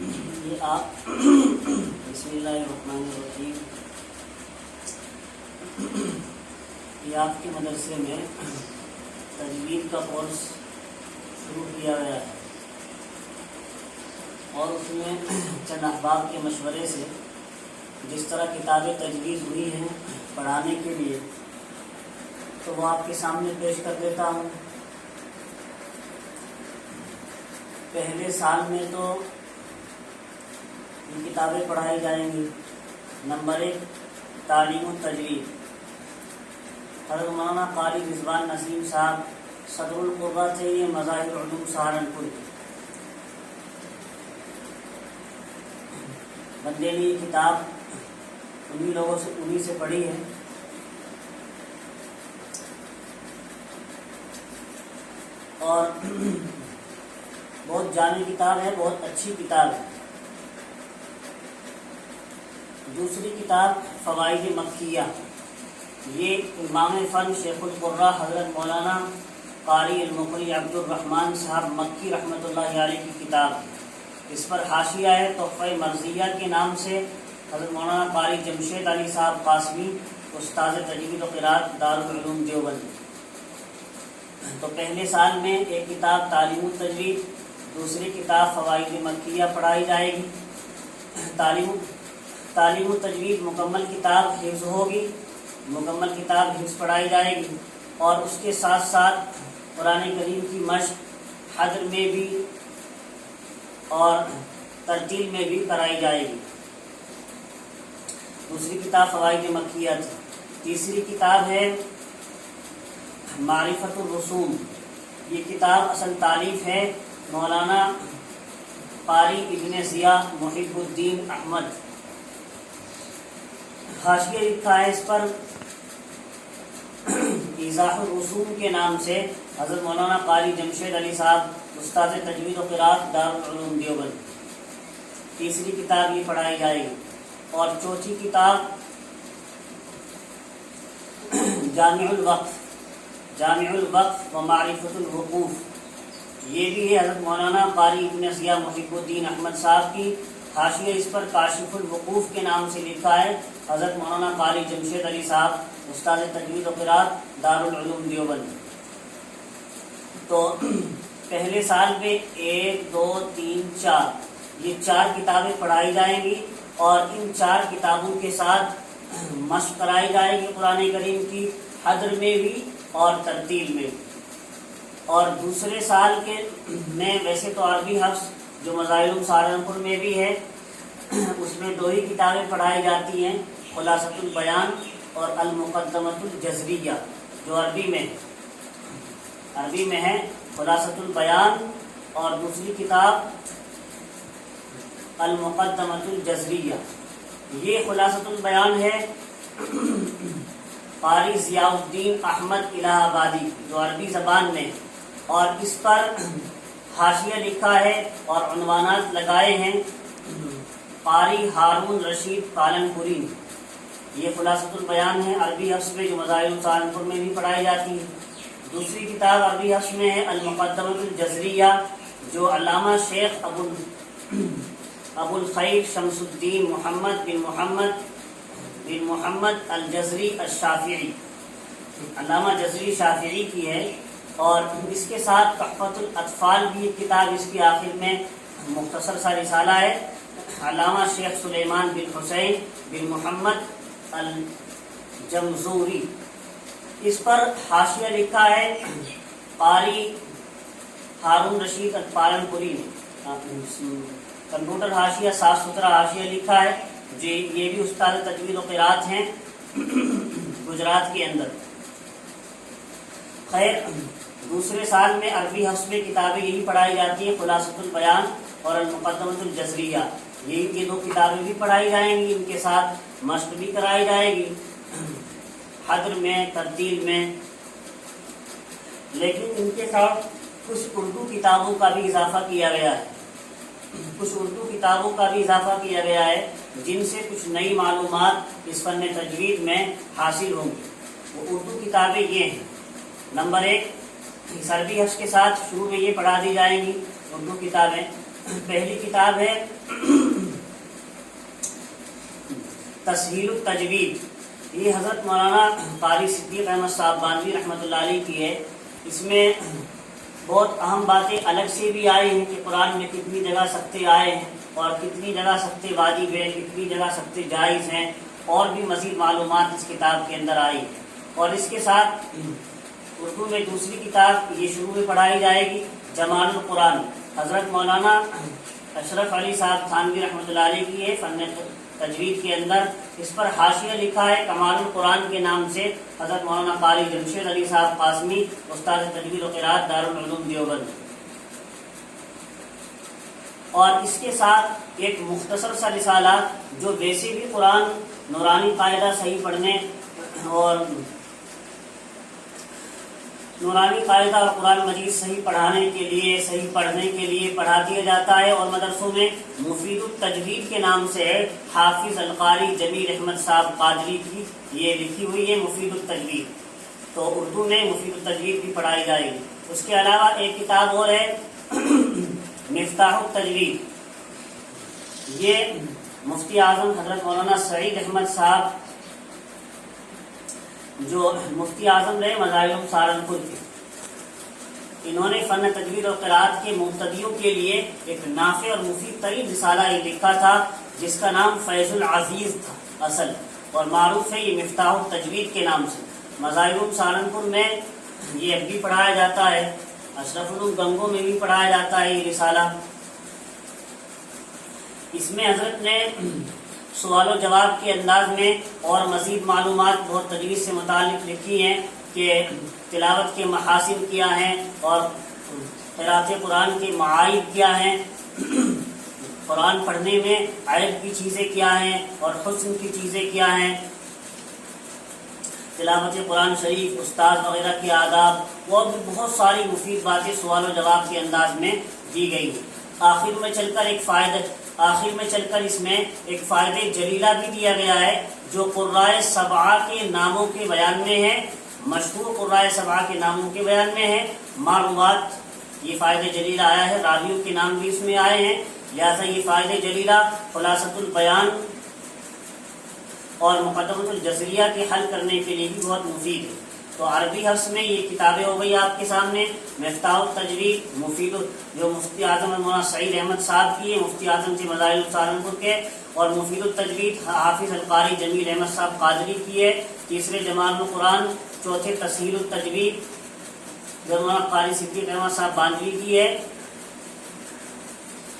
یہ آپ بسم اللہ الرحمن الرحیم، یہ آپ کے مدرسے میں تجوید کا کورس شروع کیا گیا ہے اور اس میں چند احباب کے مشورے سے جس طرح کتابیں تجویز ہوئی ہیں پڑھانے کے لیے تو وہ آپ کے سامنے پیش کر دیتا ہوں۔ پہلے سال میں تو یہ کتابیں پڑھائی جائیں گی۔ نمبر 1 تعلیم التجوید، حضرت مولانا قاری رضوان نسیم صاحب صدر القرہ تھے، یہ مظاہر العلوم سہارنپور کے بندے نے یہ کتاب انہی سے پڑھی ہے۔ اور بہت جامع کتاب ہے، بہت اچھی کتاب ہے۔ دوسری کتاب فوائد مکیہ، یہ امام فن شیخ القرہ حضرت مولانا قاری المقری عبد الرحمن صاحب مکی رحمۃ اللہ علیہ کی کتاب ہے۔ اس پر حاشیہ ہے تحفہ مرضیہ کے نام سے حضرت مولانا قاری جمشید علی صاحب قاسمی، استاد تجوید و قراءت دارالعلوم دیوبند۔ تو پہلے سال میں ایک کتاب تعلیم التجوید، دوسری کتاب فوائد مکیہ پڑھائی جائے گی۔ تعلیم التجوید مکمل کتاب حفظ ہوگی، مکمل کتاب حفظ پڑھائی جائے گی، اور اس کے ساتھ ساتھ قرآن کریم کی مشق حضر میں بھی اور ترتیل میں بھی کرائی جائے گی۔ دوسری کتاب فوائد مکیہ تھی۔ تیسری کتاب ہے معرفت الرسوم، یہ کتاب اصل تالیف ہے مولانا قاری ابن ضیاء محب الدین احمد۔ حاشیہ لکھا ہے اس پر ایضاح الرسوم کے نام سے حضرت مولانا قاری جمشید علی صاحب، استاد تجوید و قراءت دارالعلوم دیوبند۔ تیسری کتاب یہ پڑھائی جائے گی۔ اور چوتھی کتاب جامع الوقف و معرفت الوقوف، یہ بھی ہے حضرت مولانا قاری ابن ضیاء محب الدین احمد صاحب کی۔ حاشیہ اس پر کاشف الوقوف کے نام سے لکھا ہے حضرت مولانا قاری جمشید علی صاحب، استاد تجوید و قراءت دارالعلوم دیوبند۔ تو پہلے سال میں 1 2 3 4 یہ 4 کتابیں پڑھائی جائیں گی، اور ان 4 کتابوں کے ساتھ مشق کرائی جائے گی قرآن کریم کی حضر میں بھی اور ترتیل میں بھی۔ اور دوسرے سال کے میں ویسے تو عربی حفظ جو مظاہر سہارنپور میں بھی ہے، اس میں 2 ہی کتابیں پڑھائی جاتی ہیں، خلاصۃ البیان اور المقدمۃ الجزریہ، جو عربی میں ہے خلاصۃ البیان، اور دوسری کتاب المقدمۃ الجزریہ۔ یہ خلاصۃ البیان ہے قاری ضیاء الدین احمد الہ آبادی، جو عربی زبان میں، اور اس پر حاشیہ لکھا ہے اور عنوانات لگائے ہیں قاری ہارون رشید پالنپوری نے۔ یہ خلاصۃ البیان ہے عربی حفظ میں، جو مظاہر سہارنپور میں بھی پڑھائی جاتی ہے۔ دوسری کتاب عربی حفظ میں ہے المقدمۃ الجزریہ، جو علامہ شیخ ابو الخیر شمس الدین محمد بن محمد الجزری الشافعی، علامہ جزری شافعی کی ہے۔ اور اس کے ساتھ تحفۃ الاطفال بھی ایک کتاب اس کی آخر میں مختصر سا رسالہ ہے، علامہ شیخ سلیمان بن حسین بن محمد الجمزوری۔ اس پر حاشیہ لکھا ہے قاری ہارون رشید پالنپوری نے۔ کمپیوٹر حاشیہ، صاف ستھرا حاشیہ لکھا ہے، جو یہ بھی استاد تجوید و قراءت ہیں گجرات کے اندر۔ خیر، دوسرے سال میں عربی حفظ میں کتابیں یہی پڑھائی جاتی ہیں، خلاصۃ البیان اور المقدمۃ الجزریہ۔ یہ 2 کتابیں بھی پڑھائی جائیں گی، ان کے ساتھ مشق بھی کرائی جائے گی حضر میں ترتیل میں۔ لیکن ان کے ساتھ کچھ اردو کتابوں کا بھی اضافہ کیا گیا ہے، جن سے کچھ نئی معلومات اس فن تجوید میں حاصل ہوں گی۔ وہ اردو کتابیں یہ ہیں۔ نمبر 1 عربی حفظ کے ساتھ شروع میں یہ پڑھا دی جائیں گی اردو کتابیں۔ پہلی کتاب ہے تسہیل التجوید، یہ حضرت مولانا قاری صدیق احمد صاحب بانوی رحمۃ اللہ علیہ کی ہے۔ اس میں بہت اہم باتیں الگ سے بھی آئی ہیں کہ قرآن میں کتنی جگہ سکتے آئے ہیں اور کتنی جگہ سکتے واجب ہیں، کتنی جگہ سکتے جائز ہیں، اور بھی مزید معلومات اس کتاب کے اندر آئی ہیں۔ اور اس کے ساتھ اردو میں دوسری کتاب یہ شروع میں پڑھائی جائے گی، جمال القرآن، حضرت مولانا اشرف علی صاحب تھانوی رحمۃ اللہ علیہ کی ہے، فن تجوید کے اندر۔ اس پر حاشیہ لکھا ہے کمال القرآن کے نام سے حضرت مولانا قاری جمشید علی صاحب قاسمی، استاد تجوید و قراءت دارالعلوم دیوبند۔ اور اس کے ساتھ ایک مختصر سا رسالہ جو ویسے بھی قرآن نورانی قاعدہ صحیح پڑھنے اور نورانی قاعدہ اور قرآن مجید صحیح پڑھانے کے لیے، صحیح پڑھنے کے لیے پڑھا دیا جاتا ہے، اور مدرسوں میں مفید التجوید کے نام سے ہے، حافظ القاری جمیل احمد صاحب قادری کی یہ لکھی ہوئی ہے مفید التجوید، تو اردو میں مفید التجوید بھی پڑھائی جائے گی۔ اس کے علاوہ ایک کتاب اور ہے مفتاح التجوید، یہ مفتی اعظم حضرت مولانا سعید احمد صاحب جو مفتی اعظم رہے مظاہر سہارنپور کے، انہوں نے فن تجوید اور قراءت کے مبتدیوں کے لیے ایک نافع اور مفید ترین رسالہ یہ لکھا تھا جس کا نام فیض العزیز تھا اصل، اور معروف ہے یہ مفتاح التجوید کے نام سے۔ مظاہر سہارنپور میں یہ اب بھی پڑھایا جاتا ہے، اشرف علوم گنگوں میں بھی پڑھایا جاتا ہے یہ رسالہ۔ اس میں حضرت نے سوال و جواب کے انداز میں اور مزید معلومات بہت تجوید سے متعلق لکھی ہیں کہ تلاوت کے محاسن کیا ہیں اور قراءت قرآن کے معائب کیا ہیں، قرآن پڑھنے میں عیب کی چیزیں کیا ہیں اور حسن کی چیزیں کیا ہیں، تلاوت قرآن شریف، استاد وغیرہ کے آداب، اور بھی بہت ساری مفید باتیں سوال و جواب کے انداز میں دی گئی ہیں۔ آخر میں چل کر اس میں ایک فائدہ جلیلہ بھی دیا گیا ہے جو قرائے سبعہ کے ناموں کے بیان میں ہے، مشہور قرائے سبعہ کے ناموں کے بیان میں ہے، معلومات یہ فائدہ جلیلہ آیا ہے، راویوں کے نام بھی اس میں آئے ہیں، لہذا یہ فائدہ جلیلہ خلاصۃ البیان اور مقدمۃ الجزریہ کے حل کرنے کے لیے بھی بہت مفید ہے۔ تو عربی لفظ میں یہ کتابیں ہو گئی آپ کے سامنے، مفتاح التجوید مفید جو مفتی اعظم مولانا سعید احمد صاحب کی ہے، مفتی اعظم سے مظاہر سہارنپور کے، اور مفید التجوید حافظ القاری جمیل احمد صاحب قادری کی ہے، تیسرے جمال القرآن، چوتھے تسہیل التجوید جو مولانا قاری صدیق احمد صاحب بانوی کی ہے،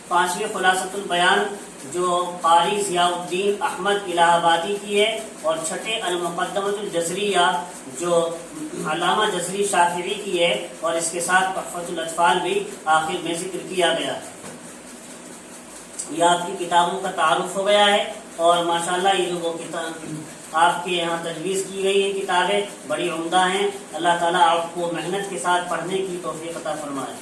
پانچویں خلاصۃ البیان جو قاری ضیاء الدین احمد الہ آبادی کی ہے، اور چھٹے المقدمۃ الجزریہ جو علامہ جزری شافعی کی ہے، اور اس کے ساتھ تحفۃ الاطفال بھی آخر میں ذکر کیا گیا ہے۔ یہ آپ کی کتابوں کا تعارف ہو گیا ہے، اور ماشاءاللہ یہ جو وہ کتاب آپ کے یہاں تجویز کی گئی ہیں کتابیں بڑی عمدہ ہیں۔ اللہ تعالیٰ آپ کو محنت کے ساتھ پڑھنے کی توفیق عطا فرمائے۔